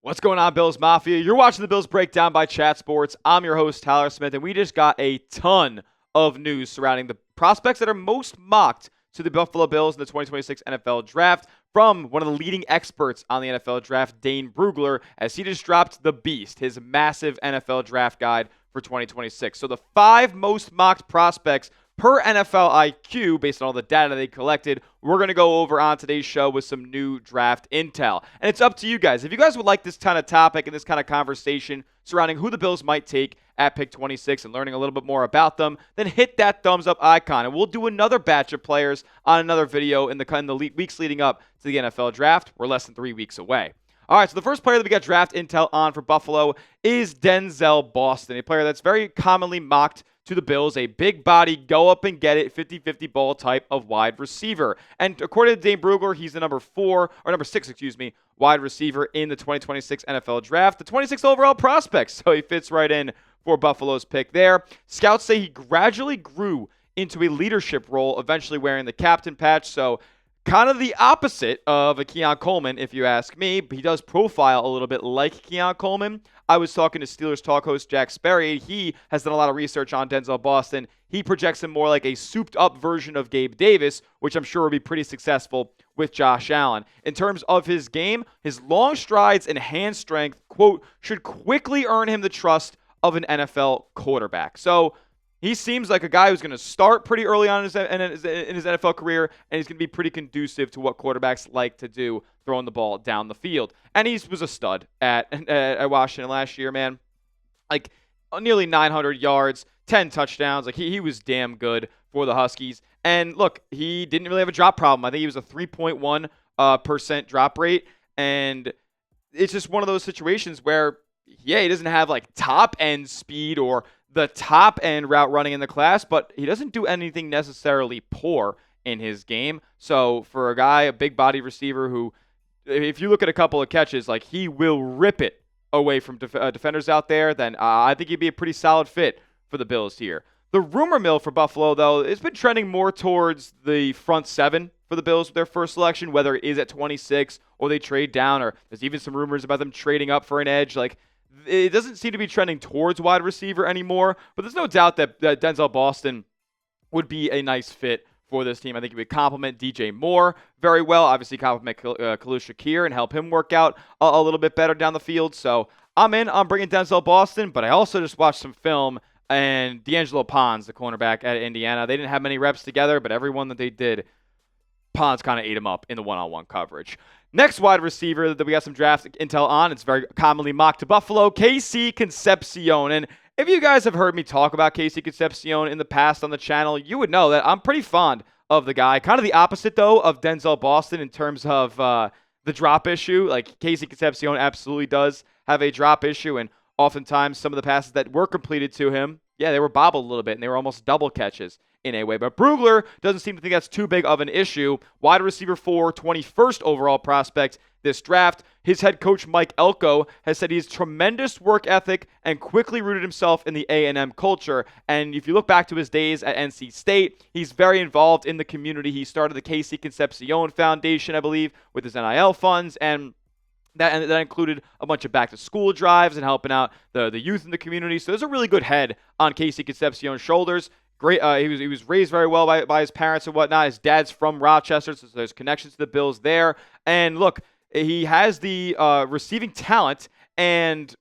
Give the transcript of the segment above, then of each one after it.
What's going on, Bills Mafia? You're watching the Bills Breakdown by Chat Sports. I'm your host, Tyler Smith, and we just got a ton of news surrounding the prospects that are most mocked to the Buffalo Bills in the 2026 NFL Draft from one of the leading experts on the NFL Draft, Dane Brugler, as he just dropped The Beast, his massive NFL Draft guide for 2026. So the 5 most mocked prospects per NFL IQ, based on all the data they collected, we're going to go over on today's show with some new draft intel. And it's up to you guys. If you guys would like this kind of topic and this kind of conversation surrounding who the Bills might take at pick 26 and learning a little bit more about them, then hit that thumbs up icon. And we'll do another batch of players on another video in the weeks leading up to the NFL Draft. We're less than 3 weeks away. All right, so the first player that we got draft intel on for Buffalo is Denzel Boston, a player that's very commonly mocked to the Bills, a big body, go up and get it, 50-50 ball type of wide receiver. And according to Dane Brugler, he's the number 6 wide receiver in the 2026 NFL Draft, the 26th overall prospect. So he fits right in for Buffalo's pick there. Scouts say he gradually grew into a leadership role, eventually wearing the captain patch. So kind of the opposite of a Keon Coleman, if you ask me. But he does profile a little bit like Keon Coleman. I was talking to Steelers talk host Jack Sperry. He has done a lot of research on Denzel Boston. He projects him more like a souped-up version of Gabe Davis, which I'm sure will be pretty successful with Josh Allen. In terms of his game, his long strides and hand strength, quote, should quickly earn him the trust of an NFL quarterback. So he seems like a guy who's going to start pretty early on in his NFL career, and he's going to be pretty conducive to what quarterbacks like to do, throwing the ball down the field. And he was a stud at Washington last year, man. Like nearly 900 yards, 10 touchdowns. Like he was damn good for the Huskies. And look, he didn't really have a drop problem. I think he was a 3.1% drop rate, and it's just one of those situations where, yeah, he doesn't have like top end speed or the top end route running in the class, but he doesn't do anything necessarily poor in his game. So for a guy, a big body receiver who, if you look at a couple of catches, like he will rip it away from defenders out there, then I think he'd be a pretty solid fit for the Bills here. The rumor mill for Buffalo, though, it's been trending more towards the front 7 for the Bills with their first selection, whether it is at 26 or they trade down, or there's even some rumors about them trading up for an edge. Like, it doesn't seem to be trending towards wide receiver anymore, but there's no doubt that Denzel Boston would be a nice fit for this team. I think he would complement DJ Moore very well, obviously complement Khalil Shakir and help him work out a little bit better down the field. So I'm in on bringing Denzel Boston, but I also just watched some film, and D'Angelo Pons, the cornerback at Indiana, they didn't have many reps together, but everyone that they did, Pons kind of ate him up in the one-on-one coverage. Next wide receiver that we got some draft intel on, it's very commonly mocked to Buffalo, KC Concepcion. And if you guys have heard me talk about KC Concepcion in the past on the channel, you would know that I'm pretty fond of the guy. Kind of the opposite, though, of Denzel Boston in terms of the drop issue. Like, KC Concepcion absolutely does have a drop issue, and oftentimes some of the passes that were completed to him, yeah, they were bobbled a little bit, and they were almost double catches in a way. But Brugler doesn't seem to think that's too big of an issue. Wide receiver 4, 21st overall prospect this draft. His head coach, Mike Elko, has said he has tremendous work ethic and quickly rooted himself in the A&M culture. And if you look back to his days at NC State, he's very involved in the community. He started the KC Concepcion Foundation, I believe, with his NIL funds, and that included a bunch of back-to-school drives and helping out the youth in the community. So there's a really good head on KC Concepcion's shoulders. Great. He was raised very well by his parents and whatnot. His dad's from Rochester, so there's connections to the Bills there. And look, he has the receiving talent and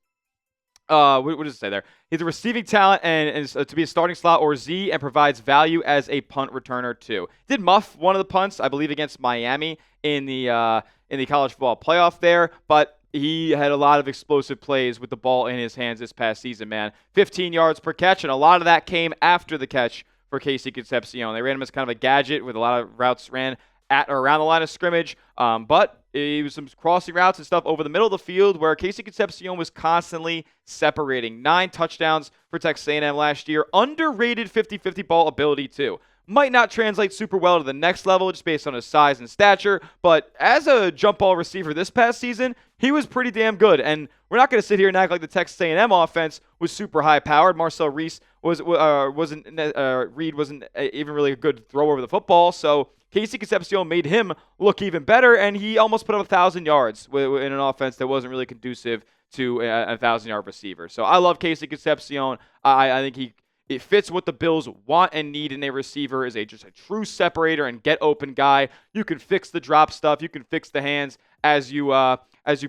what does it say there? He's a receiving talent and to be a starting slot or Z, and provides value as a punt returner too. Did muff one of the punts, I believe, against Miami in the college football playoff there, but he had a lot of explosive plays with the ball in his hands this past season, man. 15 yards per catch, and a lot of that came after the catch for KC Concepcion. They ran him as kind of a gadget with a lot of routes ran at or around the line of scrimmage, but it was some crossing routes and stuff over the middle of the field where KC Concepcion was constantly separating. 9 touchdowns for Texas A&M last year. Underrated 50-50 ball ability, too. Might not translate super well to the next level just based on his size and stature, but as a jump ball receiver this past season, he was pretty damn good. And we're not going to sit here and act like the Texas A&M offense was super high-powered. Marcel Reed wasn't even really a good thrower of the football, so KC Concepcion made him look even better, and he almost put up 1,000 yards in an offense that wasn't really conducive to a 1,000-yard receiver. So I love KC Concepcion. I think it fits what the Bills want and need in a receiver, is just a true separator and get open guy. You can fix the drop stuff. You can fix the hands as you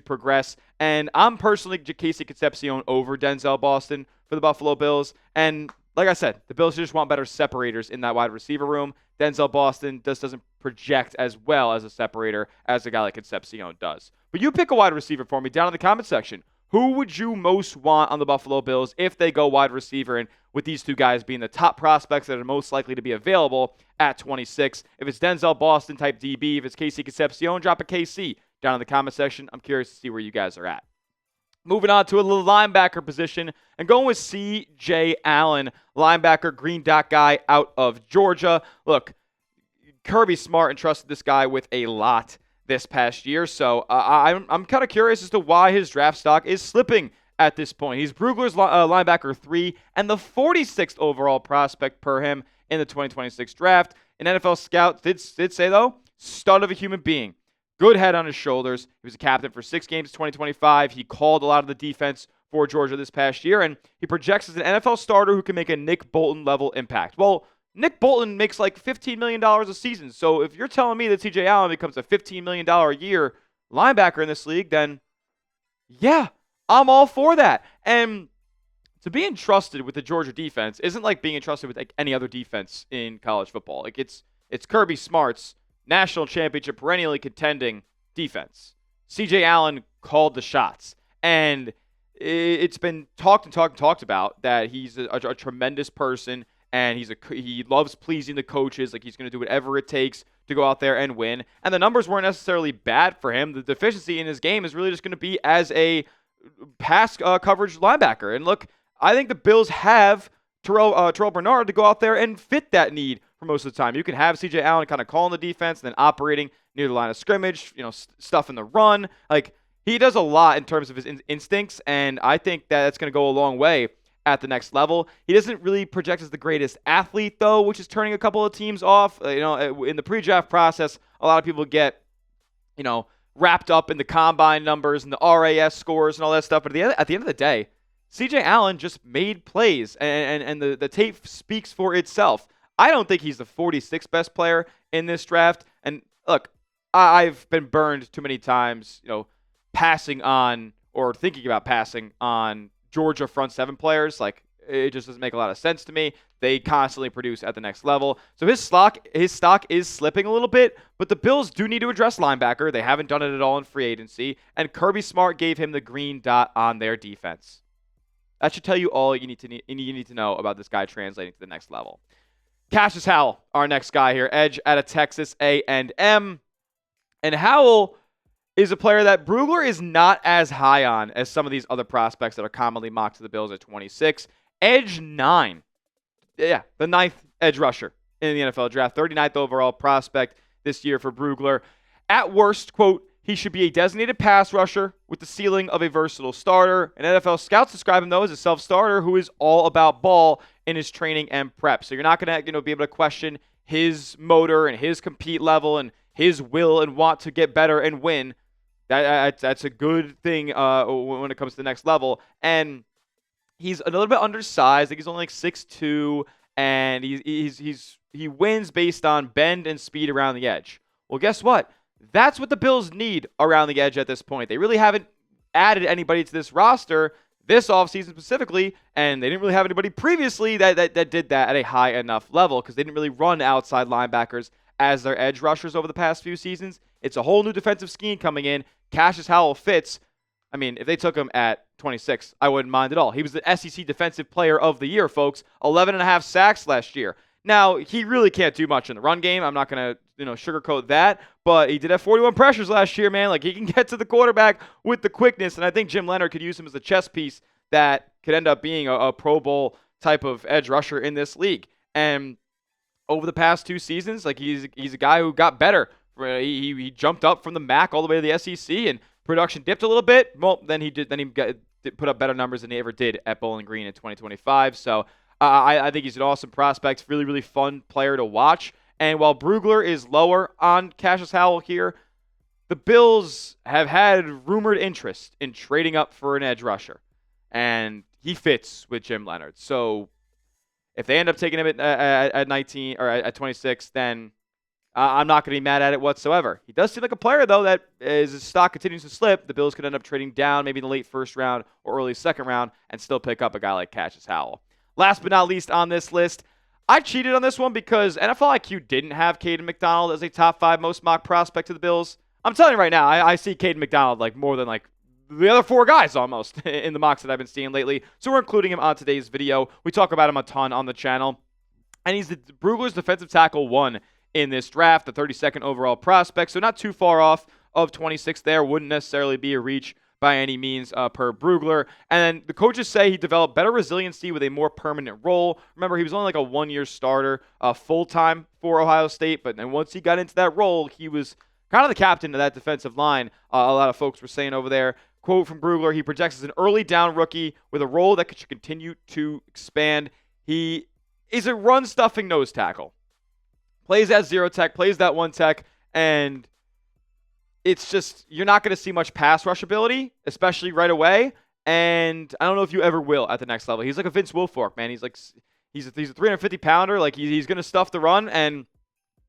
progress. And I'm personally KC Concepcion over Denzel Boston for the Buffalo Bills. And like I said, the Bills just want better separators in that wide receiver room. Denzel Boston just doesn't project as well as a separator as a guy like Concepcion does. But you pick a wide receiver for me down in the comment section. Who would you most want on the Buffalo Bills if they go wide receiver, and with these two guys being the top prospects that are most likely to be available at 26? If it's Denzel Boston type DB, if it's KC Concepcion, drop a KC down in the comment section. I'm curious to see where you guys are at. Moving on to a little linebacker position and going with C.J. Allen, linebacker, green dot guy out of Georgia. Look, Kirby Smart entrusted this guy with a lot this past year, so I'm kind of curious as to why his draft stock is slipping at this point. He's Brugler's linebacker 3 and the 46th overall prospect per him in the 2026 draft. An NFL scout did say, though, stud of a human being. Good head on his shoulders. He was a captain for 6 games in 2025. He called a lot of the defense for Georgia this past year, and he projects as an NFL starter who can make a Nick Bolton-level impact. Well, Nick Bolton makes like $15 million a season, so if you're telling me that C.J. Allen becomes a $15 million a year linebacker in this league, then yeah, I'm all for that. And to be entrusted with the Georgia defense isn't like being entrusted with like any other defense in college football. Like it's Kirby Smart's national championship perennially contending defense. C.J. Allen called the shots, and it's been talked about that he's a tremendous person, and he loves pleasing the coaches. Like he's going to do whatever it takes to go out there and win. And the numbers weren't necessarily bad for him. The deficiency in his game is really just going to be as a pass coverage linebacker. And look, I think the Bills have Terrell Bernard to go out there and fit that need for most of the time. You can have C.J. Allen kind of calling the defense and then operating near the line of scrimmage, stuff in the run. Like, he does a lot in terms of his instincts, and I think that that's going to go a long way at the next level. He doesn't really project as the greatest athlete, though, which is turning a couple of teams off. In the pre-draft process, a lot of people get, wrapped up in the combine numbers and the RAS scores and all that stuff. But at the end of the day, C.J. Allen just made plays, and the tape speaks for itself. I don't think he's the 46th best player in this draft. And look, I've been burned too many times, passing on or thinking about passing on Georgia front seven players. Like, it just doesn't make a lot of sense to me. They constantly produce at the next level. So his stock is slipping a little bit, but the Bills do need to address linebacker. They haven't done it at all in free agency, and Kirby Smart gave him the green dot on their defense. That should tell you all you need to know about this guy translating to the next level. Cashius Howell, our next guy here, edge out of Texas A&M. And Howell is a player that Brugler is not as high on as some of these other prospects that are commonly mocked to the Bills at 26. Edge 9. Yeah, the 9th edge rusher in the NFL draft. 39th overall prospect this year for Brugler. At worst, quote, he should be a designated pass rusher with the ceiling of a versatile starter. And NFL scouts describe him, though, as a self-starter who is all about ball in his training and prep. So you're not going to be able to question his motor and his compete level and his will and want to get better and win. That's a good thing when it comes to the next level. And he's a little bit undersized. I think he's only like 6'2", and he wins based on bend and speed around the edge. Well, guess what? That's what the Bills need around the edge at this point. They really haven't added anybody to this roster this offseason specifically, and they didn't really have anybody previously that did that at a high enough level because they didn't really run outside linebackers as their edge rushers over the past few seasons. It's a whole new defensive scheme coming in. Cashius Howell fits. I mean, if they took him at 26, I wouldn't mind at all. He was the SEC Defensive Player of the Year, folks. 11.5 sacks last year. Now, he really can't do much in the run game. I'm not going to, sugarcoat that. But he did have 41 pressures last year, man. Like, he can get to the quarterback with the quickness. And I think Jim Leonard could use him as a chess piece that could end up being a Pro Bowl type of edge rusher in this league. And over the past 2 seasons, like, he's a guy who got better. He jumped up from the MAC all the way to the SEC, and production dipped a little bit. Well, then he put up better numbers than he ever did at Bowling Green in 2025. So I think he's an awesome prospect, really, really fun player to watch. And while Brugler is lower on Cashius Howell here, the Bills have had rumored interest in trading up for an edge rusher. And he fits with Jim Leonhard. So if they end up taking him at 19 or at 26, then I'm not going to be mad at it whatsoever. He does seem like a player, though, that as his stock continues to slip, the Bills could end up trading down maybe in the late first round or early second round and still pick up a guy like Cashius Howell. Last but not least on this list, I cheated on this one because NFL IQ didn't have Kayden McDonald as a top 5 most mock prospect to the Bills. I'm telling you right now, I see Kayden McDonald like more than like the other 4 guys almost in the mocks that I've been seeing lately. So we're including him on today's video. We talk about him a ton on the channel. And he's the Brugler's defensive tackle 1 in this draft, the 32nd overall prospect. So not too far off of 26 there. Wouldn't necessarily be a reach by any means per Brugler. And the coaches say he developed better resiliency with a more permanent role. Remember, he was only like a 1-year starter full-time for Ohio State. But then once he got into that role, he was kind of the captain of that defensive line. A lot of folks were saying over there. Quote from Brugler, he projects as an early down rookie with a role that should continue to expand. He is a run-stuffing nose tackle. Plays that 0 tech, plays that 1 tech, and it's just, you're not going to see much pass rush ability, especially right away, and I don't know if you ever will at the next level. He's like a Vince Wilfork, man. He's a 350-pounder. Like, he's going to stuff the run, and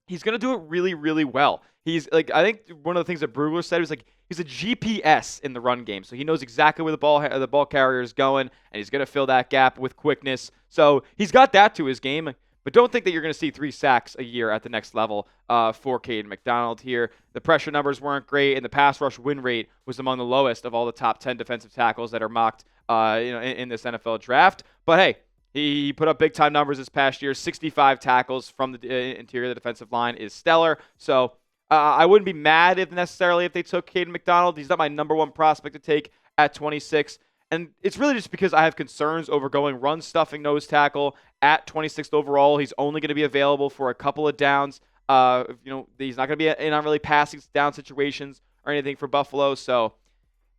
he's going to do it really, really well. He's like, I think one of the things that Brugler said was like, he's a GPS in the run game. So he knows exactly where the ball carrier is going, and he's going to fill that gap with quickness. So he's got that to his game. But don't think that you're going to see 3 sacks a year at the next level for Kaden McDonald here. The pressure numbers weren't great, and the pass rush win rate was among the lowest of all the top 10 defensive tackles that are mocked in this NFL draft. But hey, he put up big-time numbers this past year. 65 tackles from the interior of the defensive line is stellar. So I wouldn't be mad if they took Kaden McDonald. He's not my number 1 prospect to take at 26. And it's really just because I have concerns over going run-stuffing nose tackle at 26th overall. He's only going to be available for a couple of downs. He's not going to be in on really passing down situations or anything for Buffalo. So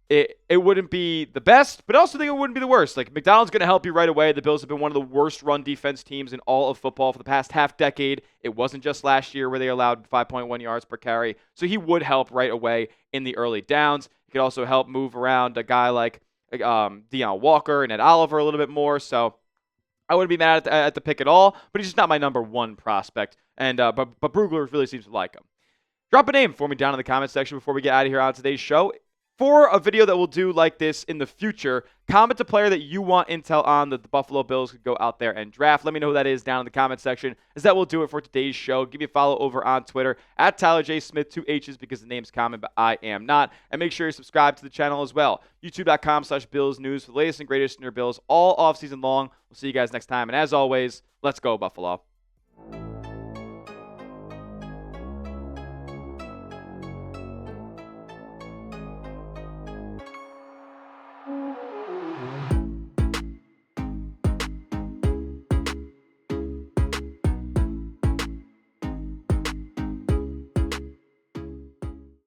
it wouldn't be the best, but I also think it wouldn't be the worst. Like, McDonald's going to help you right away. The Bills have been one of the worst run defense teams in all of football for the past half decade. It wasn't just last year where they allowed 5.1 yards per carry. So he would help right away in the early downs. He could also help move around a guy like Deion Walker and Ed Oliver a little bit more. So I wouldn't be mad at the pick at all, but he's just not my number 1 prospect. And but Brugler really seems to like him. Drop a name for me down in the comment section before we get out of here on today's show. For a video that we'll do like this in the future, comment a player that you want intel on that the Buffalo Bills could go out there and draft. Let me know who that is down in the comment section, as that will do it for today's show. Give me a follow over on Twitter at Tyler J. Smith, 2 H's because the name's common, but I am not. And make sure you subscribe to the channel as well. YouTube.com/Bills News for the latest and greatest in your Bills all offseason long. We'll see you guys next time. And as always, let's go, Buffalo.